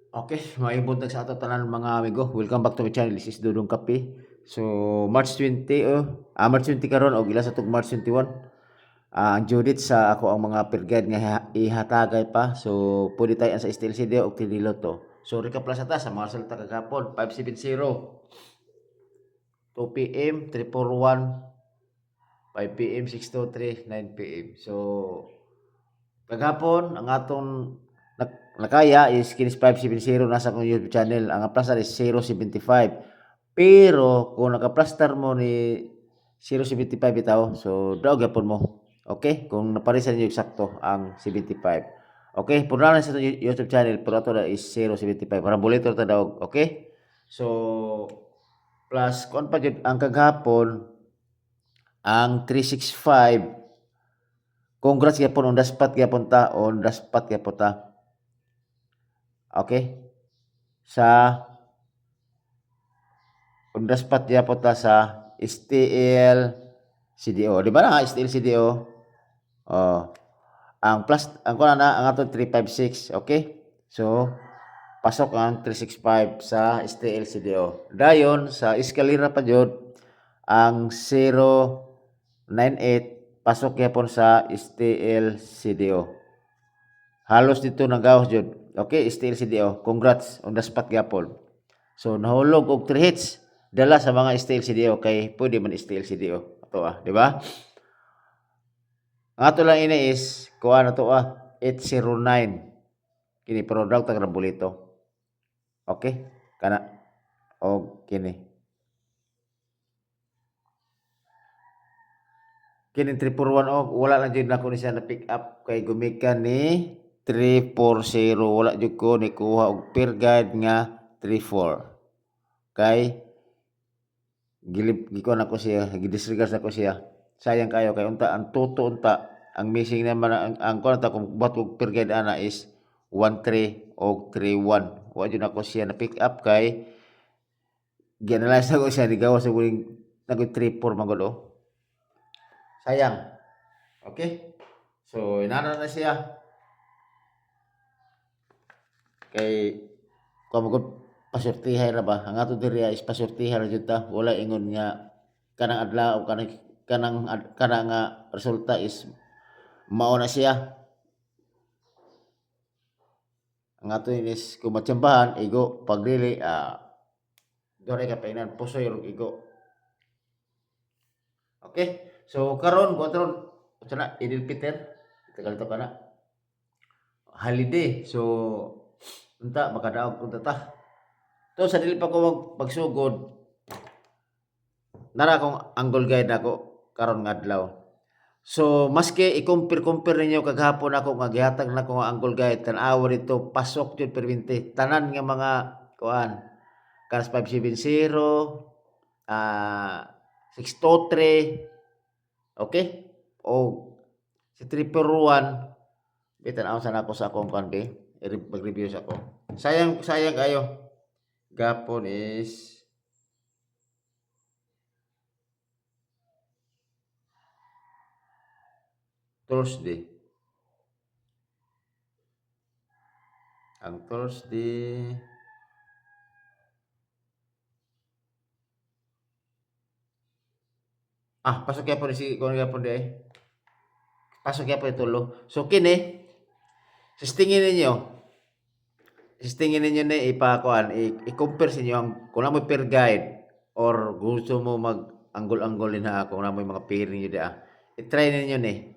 Okay, buntag sa ato tanan mga amigo. Welcome back to my channel. This is Dudong Kape. So, March 20, March 20 karon og ila sa tug March 21. Ang Judith sa ako ang mga per guide nga ihatagay pa. So, pwede tayo sa STLCD og tinilo to. So, recap lang sa ta sa mga resulta kagapon. 570, 2 PM, 341, 5 PM, 623, 9 PM. So, kagapon ang aton nakaya is kinis 570 nasa kong YouTube channel. Ang plaster is 075. Pero kung naka-plaster mo ni 075 bitaw, so daw gyapon mo. Okay? Kung naparisan niyo eksakto ang 75. Okay, puna na sa YouTube channel pero ato na is 075 para bulito ta daw. Okay? So plus kon pa jud ang kaghapon ang 365. Congrats gyapon on the spot gyapon ta, on the spot gyapon ta. Okay? Sa on the spot gyapon ta sa STL CDO. Di ba na STL CDO? Oh. Ang plus ang kuno na ang ato 356, okay? So pasok ang 365 sa STL CDO. Dayon sa eskalera pa jud ang 098 pasok gyapon sa STL CDO. Halos dito nagawas jud. Okay, STL CDO. Congrats on the spot gyapon. So nahulog og 3 hits dala sa mga STL CDO kay pwede man STL CDO. Ato di ba? Ang ato lang ini is kuha na to 809. Kini product tag Rambolito. Okay? Kana og kini. Kini 341 og wala lang jud nako ni siya na pick up kay gumikan ni 340 wala jud ko ni kuha og per guide nga 34. Kay gikon ako siya, gidisregard ako siya. Sayang kayo kay unta ang tuto unta ang missing naman ang kuno ta kung buhat og per guide ana is 13 o 31. Wa jud ako siya na pick up kay gi-analyze ako siya digawas sa guling nag 34 man gud. Sayang. Okay? So inana na siya kay kamugod pasortihay ra ba ang ato diri is pasortihay ra jud ta wala ingon nga kanang adlaw kanang nga resulta is mao na siya. Ang ato is kung matsambahan igo pagdili dore ka painan pusoy og igo. Okay? So karon karon sana Idil Peter tagal to kana holiday. So unta makadaog unta ta. To sa dili pa ko pagsugod nara akong angle guide nako karon nga adlaw. So maski i-compare ninyo kaghapon ako nga gihatag nako nga angle guide tan-awa dito pasok jud perwente tanan nga mga kuan Cars 570 623 okay o si 341 bitan-aw sa nako sa akong kuan be mag-review sa ako. Sayang kayo. Gapon is Thursday. Ang Thursday pasok kaya po si kung kaya po di ay. Pasok kaya po itulo. So kini sistingin ninyo na ipakuan i-compare sa inyo ang kung na mo per guide or gusto mo mag anggol-anggol din ha kung na mo mga pairing yun i-try ninyo ni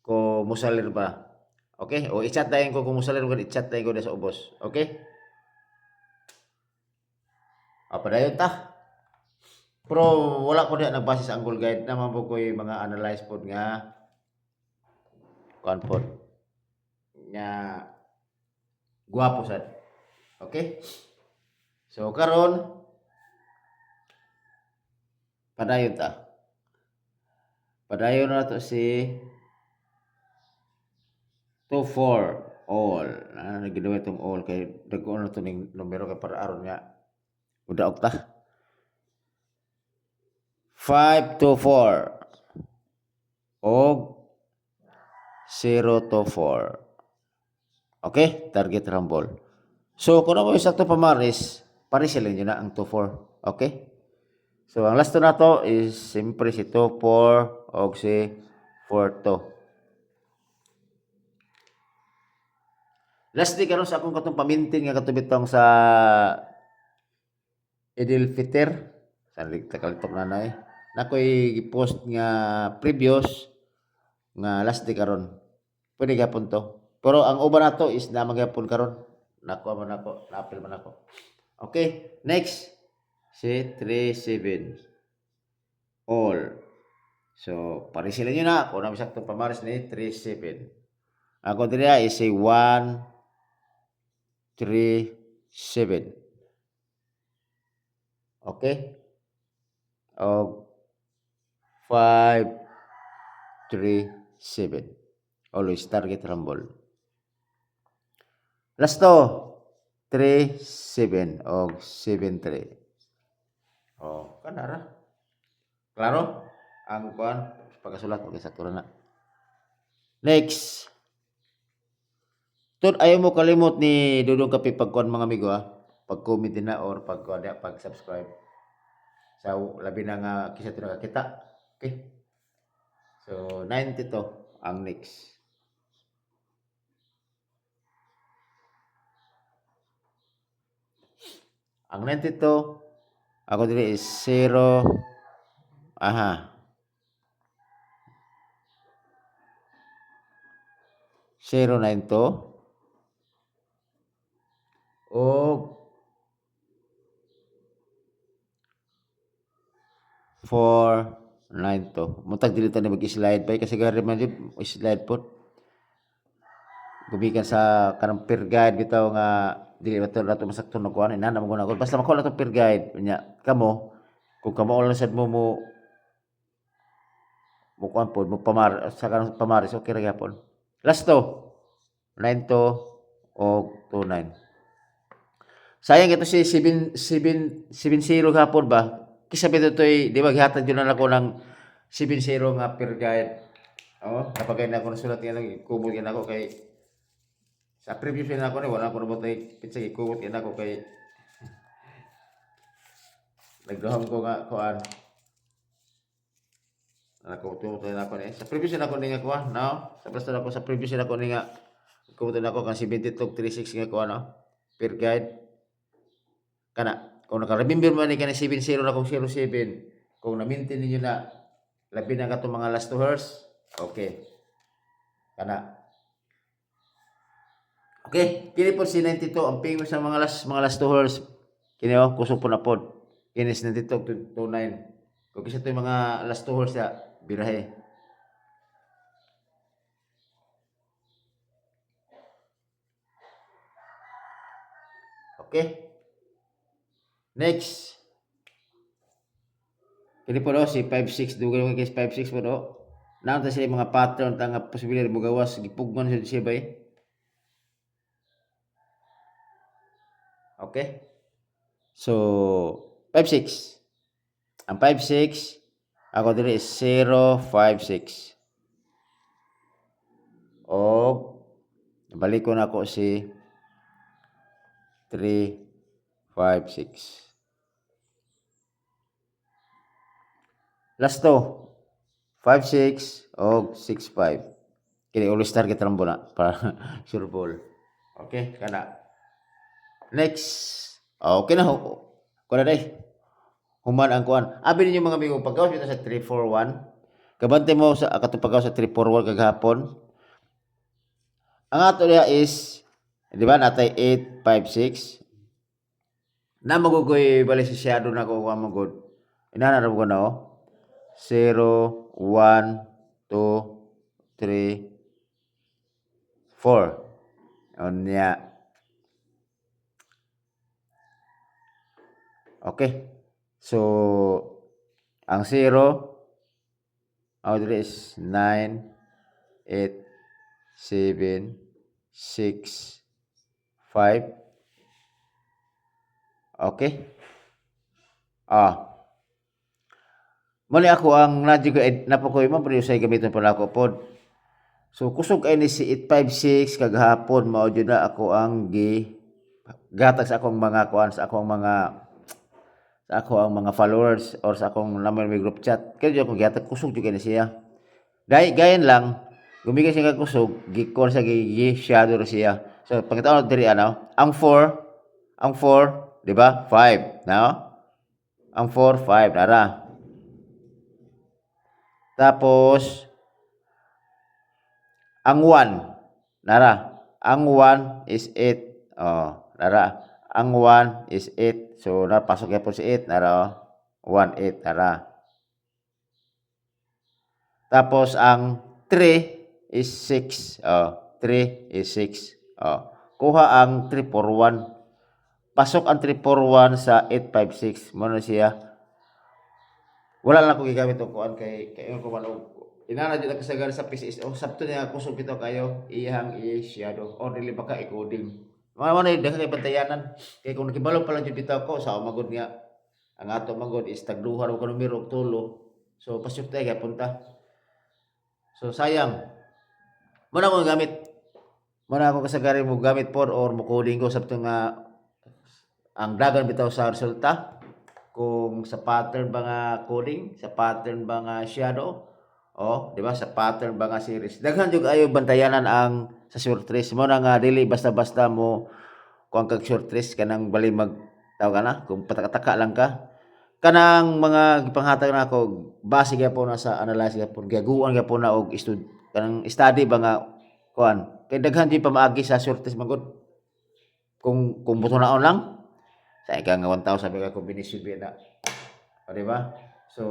kung musalir ba. Okay? O i-chat tayo ko kung musalir ko i-chat tayo ko sa ubos. Okay? Padayon ta. Pero wala ko diha nagbase sa angle guide naman po ko yung mga analyze pod nga kuan pod nga guwapo sad. Okay? So karon padayon ta. Padayon na to si 24 all. Naginawa itong all kay dagko na to ning numero kay para aron nga udaog ta. 524 og 024. Okay? Target rumble. So kung ako sakto pamaris, parisilin nyo na ang 2-4. Okay? So ang last to na to is siyempre si 2-4 o si 4-2. Last di karon sa akong katong pamintin nga katubit tong sa Idil Fitr. Salig takalitok na na Nakoy post nga previous nga last di karon. Pwede gapon to. Pero ang uban nato is na magyapon karon. Nakuha man ako, na-apil man ako. Okay, next. Si 3-7. All. So, parisilin nyo na kung naman saktong pamaris ni 3-7. Ako dira is 1-3-7. Okay? O 5-3-7. Always target rumble. Last to, 3-7 o 7-3. O, kanara. Klaro? Ang kuan, pagkasulat, okay, sakto na. Next. Tun, ayaw mo kalimot ni Dudong Kapi pagkuan mga amigo pag-comment din na or pag-subscribe. So, labi na nga kisa ito nakakita. Okay. So, 90 to ang next. Ang 92, ako dili is 0. Aha. 092. O 492. Mutag dili ta ni mag-slide by kasi gari man jud slide pod. Gumikan sa kanang peer guide bitaw nga dili bato nato masakto na kuan inana mo ko basta makuha na to peer guide nya kamo kung kamo lang sad mo kuan pod mo pamar sa kanang pamaris okay ra gyapon. Last to 92 o 29. Sayang ito si 770 hapon ba? Kisabi ito di ba gihatag yun na ako ng 70 nga peer guide. Napagay na ako nasulat yan, kumot yan ako kay sa previous na ako ni wala ko nabot ay pizza kumot yan ako kay nagdahom ko nga kuan. Ako tumutay na ako ni. Sa previous na ako ni nga kuan, no? Sa basta ako sa previous na ako ni nga kumot na ako kan 7236 nga kuan, no? Peer guide. Kana kung naka-remember man ni kanang 70 na kung 07 kung na-maintain ninyo na labi na katong mga last 2 hours okay kana okay kini po si 92 ang famous sa mga last 2 hours kini kusog po na pod kini si 92 to 29 kung kisa to yung mga last 2 hours ya birahe okay. Next. Kini po si 5-6. Dugan mo kay 5-6 po do. Naon ta sila mga pattern ta nga posibilidad mo gawas. Gipugman siya ba Okay. So, 5-6. Ang 5-6, ako dili is 0-5-6. O, balik ko na ako si 3-5-6. Last to, 5-6 o 6-5. Kini always target rambo na para sure ball. Okay, kana. Next. Okay na ho. Kuna day. Human ang kuan. Abi ninyo mga amigo paggawas bitaw sa 3-4-1. Kabante mo sa katupagaw sa 3-4-1 kagahapon. Ang ato niya is di ba natay 8-5-6. Na magugoy balisisiyado na ko magod. Inanarap ko na 0, 1, 2, 3, 4. Onya. Okay. So, ang 0, our is 9, 8, 7, 6, 5. Okay. Mali ako ang napakoy mo pero sa gamiton pala ako pod. So kusog ay ni si 856 kagahapon mao jud na ako ang gatag sa akong mga kuan, sa akong mga sa ako ang mga followers or sa akong naman may group chat. Kaya di ako gihatag kusog jud kay na siya. Gayon lang, gumikan siya nga kusog, gikon sa shadow siya. So pagkatao diri ano, ang 4, di ba? 5, no? Ang 4, 5 nara. Tapos ang 1 nara. Ang 1 is 8. Oh, nara. Ang 1 is 8. So napasok yapon si 8 nara. Oh. 1 8 nara. Tapos ang 3 is 6. Oh, 3 is 6. Oh. Kuha ang 341. Pasok ang 341 sa 856. Mo na siya. Wala lang ako gigamit og kuan kay ko man og inana jud ang kasagaran sa PCS. Oh, sabto niya kusog bitaw kayo iyang i-shadow or dili ba ka i-coding. Mao na daghang kay bantayanan. Kay kung nakibalo pa lang jud bitaw ko sa magod nga ang ato magod is tagduha og numero og tulo. So pasok tay punta. So sayang. Muna ko gamit. Muna ako kasagaran mo gamit por or mo coding ko sabto nga ang dagan bitaw sa resulta kung sa pattern ba nga coding, sa pattern ba nga shadow, oh, di ba? Sa pattern ba nga series. Daghan jud ayo bantayanan ang sa short trace mo na nga dili basta-basta mo kung kag short trace kanang bali mag taw kana kung pataka-taka lang ka. Kanang mga gipanghatag na ako base gyapon na sa analysis gyapon giaguan gyapon na og kanang study ba nga kuan. Kay daghan jud pamaagi sa short trace magod. Kung buto naon lang sa ika nga 1,000 sabi ka combination bi na. O di ba? So,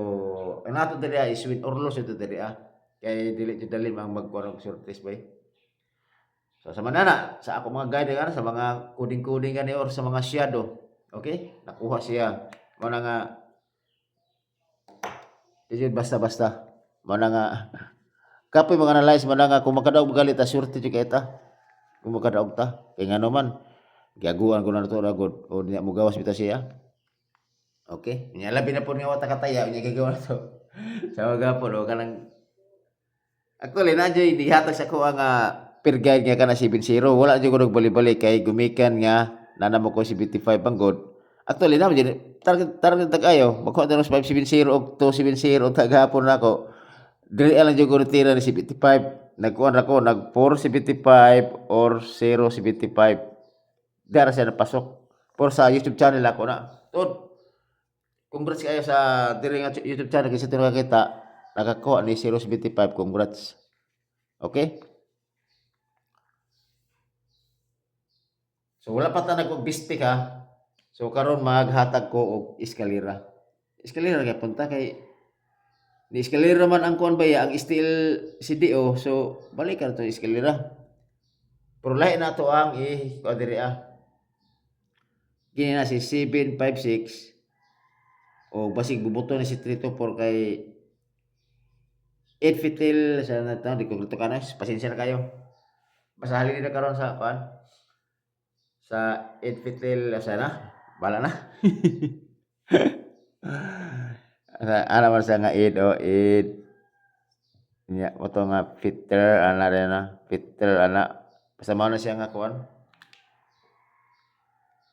ang nato diri is with or lose ito diri kay dili jud dali mang magkuha og short trace bay. So sa manana sa ako mga guide nga sa mga coding-coding gani or sa mga shadow. Okay? Nakuha siya. Mo na nga di basta-basta. Mo na nga kapoy mga analyze mo na nga kung makadaog galit surte jud kay ta. Kung makadaog ta kay ngano man giaguan ko na to ragod o niya mo gawas bitaw siya. Okay? Nya labi na po nga wata kataya nya gagawa na to. Sa mga po no kanang actually na jud dihatag sa ko nga per guide nga kana 70 wala jud ko nagbali-bali kay gumikan nga nanamo ko 75 panggod. Actually na jud target tag-ayo magkuha na 570 og 270 og tagahapon nako. Dili lang jud ko retira ni 75. Nagkuan ra ko nag 475 or 075. Dara siya napasok. Por sa YouTube channel ako na. Tod. Congrats kayo sa diri nga YouTube channel kasi tinong kita nakakuha ni 075. Congrats. Okay? So wala pa ta nag-bistik ha. So karon maghatag ko og eskalera. Eskalera kay punta kay ni eskalera man ang kuan baya ang steel CDO. So balikan to eskalera. Pero lahi na to ang kuan diri Gini na si 756 o basig bubuto na si 324 kay 8 fitil sa nato di ko ka na pasensya na kayo. Basta halin na karon sa kuan sa 8 fitil sana bala na. Ana man sa nga 8 o 8 nya moto nga fitter ana rin na fitter ana basta mao na siya nga kuan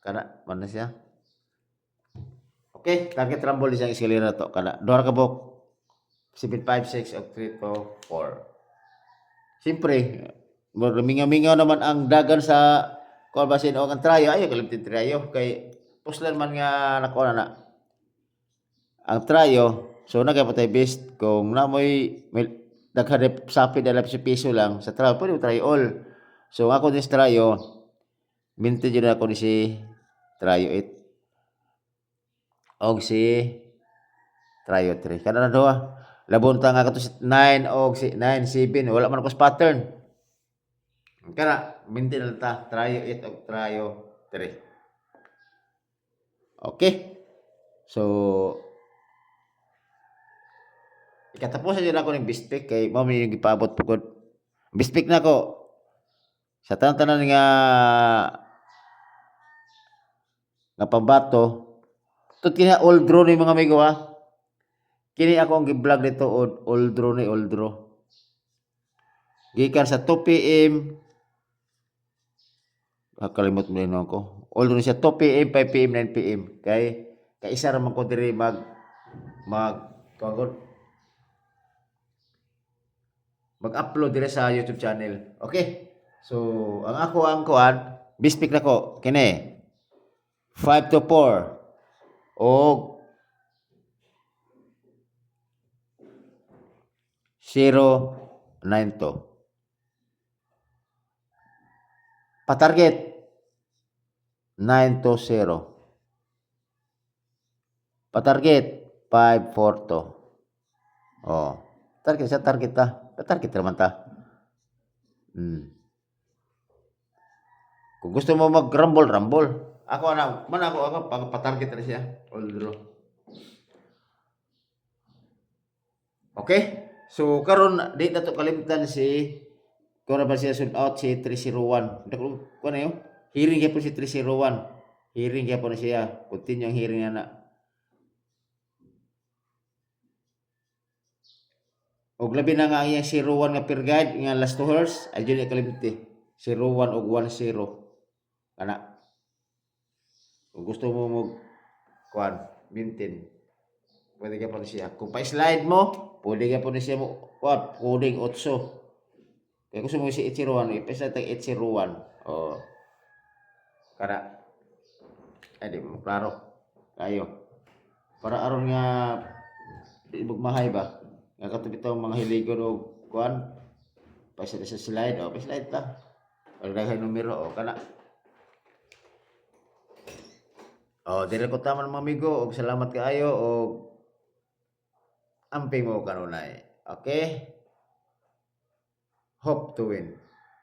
kana man na siya. Okay, target rumble isang eskalera to kana duha ka bok 756 og 324. Siyempre, mingaw-mingaw naman ang dagan sa kuan basin o ang trayo ayo kalibtin trayo kay puslan man nga nakuha na ang trayo so nagapatay best kung namoy daghan sapi dala sa piso lang sa trayo pwede try all. So ako din sa trayo minti jud ako ni si trayo 8 og si trayo 3 kana na duha labon ta nga kato 9 og si 9 7 wala man ako sa pattern kana minti na ta trayo 8 og trayo 3. Okay? So ikatapusan jud ako ning bispik kay mao man yung gipaabot pugod. Bispik na ko sa tanan nga pambato tut kini old draw ni mga amigo kini ako ang gi-vlog dito old draw ni old draw gikan sa 2 PM Kalimot mo yun ako. Although siya 2 PM, 5 PM, 9 PM. Kay isa raman ko diri mag-upload dire sa YouTube channel. Okay? So, ang kuan, bispik na ko, kini, 5 to 4, o 0, 9 to. Pa-target, 9 to 0. Pa-target, 5, 4 to. Oh, target sa target ta. Pa-target naman ta. Kung gusto mo mag-rumble, rumble. Ako pa-target na siya. All draw. Okay? So karon di na to kalimtan si kung na ba siya sold out si 301. Kung ano yun? Hearing kaya po si 301. Hearing kaya po na siya. Continue ang hearing na. Og labi na nga iyang 01 nga per guide nga last 2 hours ay dili kalimti. 01 og 10. Kana. Kung gusto mo mag kuan, maintain. Pwede ka po na siya. Kung pa-slide mo, pwede ka po na siya mo kuan, coding 8. Kaya gusto mo si 801, ipesa tag 801. O kana. Ay di mo klaro. Kayo. Para aron nga di magmahay ba? Nga katong bitaw mga hiligon og kuan, pa sa slide o pa-slide ta. O daghay numero o kana. O dire ko taman mga amigo og salamat kaayo og amping mo kanunay. Okay? Hope to win.